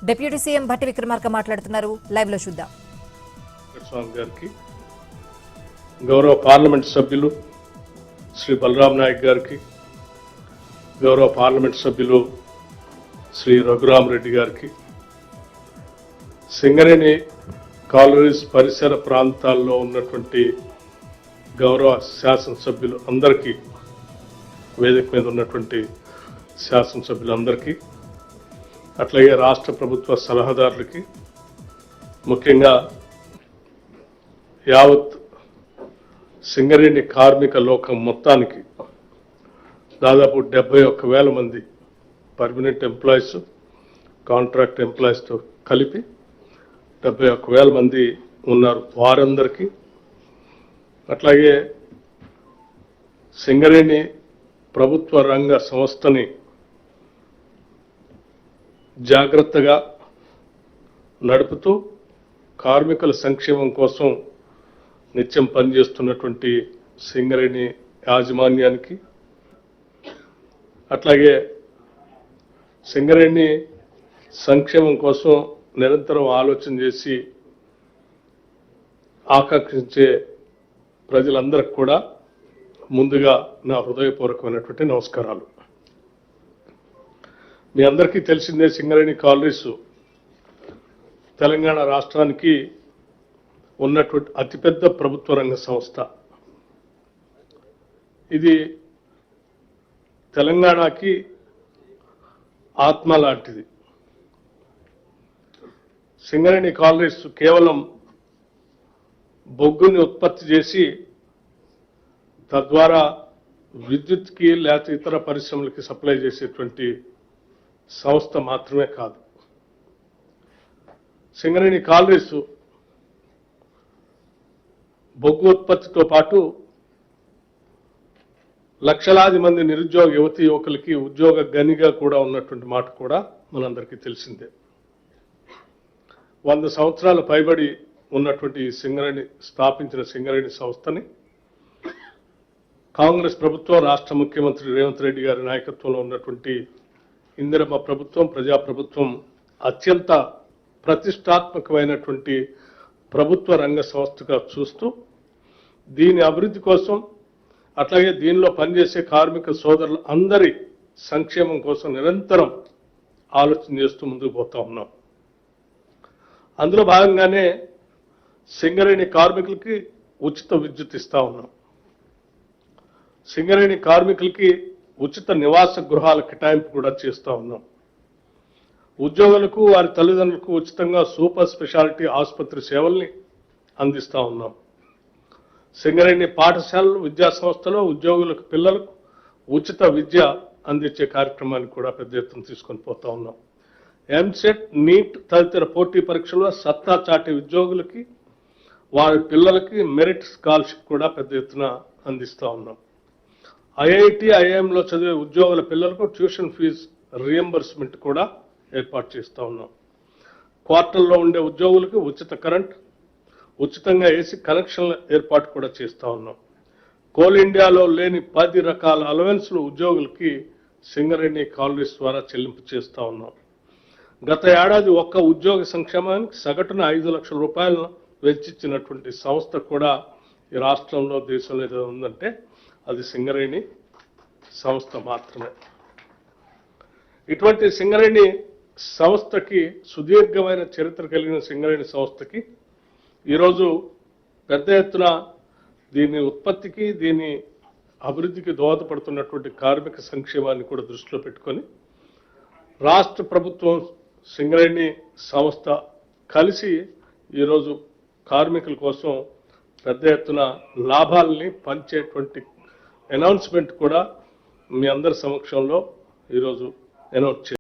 Deputy CM Bhatti Vikramarka మాట్లాడుతున్నారు. Live లో చూద్దాం. స్వామి గారికి, గౌరవ పార్లమెంట్ సభ్యులు శ్రీ బలరాం నాయక్ గారికి, గౌరవ పార్లమెంట్ సభ్యులు శ్రీ రఘురామ్ రెడ్డి గారికి, సింగరేణి కాలనీస్ పరిసర ప్రాంతాల్లో ఉన్నటువంటి గౌరవ శాసనసభ్యులు అందరికీ, వేదిక మీద ఉన్నటువంటి శాసనసభ్యులందరికీ, అట్లాగే రాష్ట్ర ప్రభుత్వ సలహాదారులకి, ముఖ్యంగా యావత్ సింగరేణి కార్మిక లోకం మొత్తానికి దాదాపు 71,000 మంది పర్మనెంట్ ఎంప్లాయీస్, కాంట్రాక్ట్ ఎంప్లాయీస్తో కలిపి 71,000 మంది ఉన్నారు. వారందరికీ, అట్లాగే సింగరేణి ప్రభుత్వ రంగ సంస్థని జాగ్రత్తగా నడుపుతూ కార్మికుల సంక్షేమం కోసం నిత్యం పనిచేస్తున్నటువంటి సింగరేణి యాజమాన్యానికి, అట్లాగే సింగరేణి సంక్షేమం కోసం నిరంతరం ఆలోచన చేసి ఆకాంక్షించే ప్రజలందరికీ కూడా ముందుగా నా హృదయపూర్వకమైనటువంటి నమస్కారాలు. మీ అందరికీ తెలిసిందే, సింగరేణి కాలనీస్ తెలంగాణ రాష్ట్రానికి ఉన్నటువంటి అతిపెద్ద ప్రభుత్వ రంగ సంస్థ. ఇది తెలంగాణకి ఆత్మ లాంటిది. సింగరేణి కాలనీస్ కేవలం బొగ్గుని ఉత్పత్తి చేసి తద్వారా విద్యుత్కి లేకపోతే ఇతర పరిశ్రమలకి సప్లై చేసేటువంటి సంస్థ మాత్రమే కాదు. సింగరేణి కాలనీస్ బొగ్గు ఉత్పత్తితో పాటు లక్షలాది మంది నిరుద్యోగ యువతి యువకులకి ఉద్యోగ గనిగా కూడా ఉన్నటువంటి మాట కూడా మనందరికీ తెలిసిందే. 100 సంవత్సరాల పైబడి ఉన్నటువంటి సింగరేణి స్థాపించిన సింగరేణి సంస్థని కాంగ్రెస్ ప్రభుత్వం, రాష్ట్ర ముఖ్యమంత్రి రేవంత్ రెడ్డి గారి నాయకత్వంలో ఉన్నటువంటి ఇందిరమ్మ ప్రభుత్వం, ప్రజాప్రభుత్వం అత్యంత ప్రతిష్టాత్మకమైనటువంటి ప్రభుత్వ రంగ సంస్థగా చూస్తూ దీని అభివృద్ధి కోసం, అట్లాగే దీనిలో పనిచేసే కార్మిక సోదరులు అందరి సంక్షేమం కోసం నిరంతరం ఆలోచన చేస్తూ ముందుకు పోతా ఉన్నాం. అందులో భాగంగానే సింగరేణి కార్మికులకి ఉచిత విద్యుత్ ఇస్తా ఉన్నాం. సింగరేణి కార్మికులకి ఉచిత నివాస గృహాల కేటాయింపు కూడా చేస్తూ ఉన్నాం. ఉద్యోగులకు, వారి తల్లిదండ్రులకు ఉచితంగా సూపర్ స్పెషాలిటీ ఆసుపత్రి సేవల్ని అందిస్తూ ఉన్నాం. సింగరేణి పాఠశాలలు, విద్యా సంస్థలో ఉద్యోగులకు, పిల్లలకు ఉచిత విద్య అందించే కార్యక్రమాన్ని కూడా పెద్ద ఎత్తున తీసుకొని పోతా ఉన్నాం. ఎంసెట్, నీట్ తదితర పోటీ పరీక్షల్లో సత్తా చాటి ఉద్యోగులకి, వారి పిల్లలకి మెరిట్ స్కాలర్షిప్ కూడా పెద్ద ఎత్తున అందిస్తూ ఉన్నాం. ఐఐటి, ఐఐఎంలో చదివే ఉద్యోగుల పిల్లలకు ట్యూషన్ ఫీజు రియంబర్స్మెంట్ కూడా ఏర్పాటు చేస్తూ ఉన్నాం. క్వార్టర్లో ఉండే ఉద్యోగులకు ఉచిత కరెంట్, ఉచితంగా ఏసీ కనెక్షన్ల ఏర్పాటు కూడా చేస్తూ ఉన్నాం. కోల్ ఇండియాలో లేని 10 రకాల అలవెన్స్లు ఉద్యోగులకి సింగరేణి కాలనీస్ ద్వారా చెల్లింపు చేస్తూ ఉన్నాం. గత ఏడాది ఒక్క ఉద్యోగ సంక్షేమానికి సగటున 5 లక్షల రూపాయలను వెచ్చించినటువంటి సంస్థ కూడా ఈ రాష్ట్రంలో, దేశంలో ఏదో ఉందంటే అది సింగరేణి సంస్థ మాత్రమే. ఇటువంటి సింగరేణి సంస్థకి, సుదీర్ఘమైన చరిత్ర కలిగిన సింగరేణి సంస్థకి ఈరోజు పెద్ద ఎత్తున దీని ఉత్పత్తికి, దీని అభివృద్ధికి దోహదపడుతున్నటువంటి కార్మిక సంక్షేమాన్ని కూడా దృష్టిలో పెట్టుకొని రాష్ట్ర ప్రభుత్వం, సింగరేణి సంస్థ కలిసి ఈరోజు కార్మికుల కోసం పెద్ద ఎత్తున లాభాలని పంచేటువంటి అనౌన్స్మెంట్ కూడా మీ అందరి సమక్షంలో ఈరోజు అనౌన్స్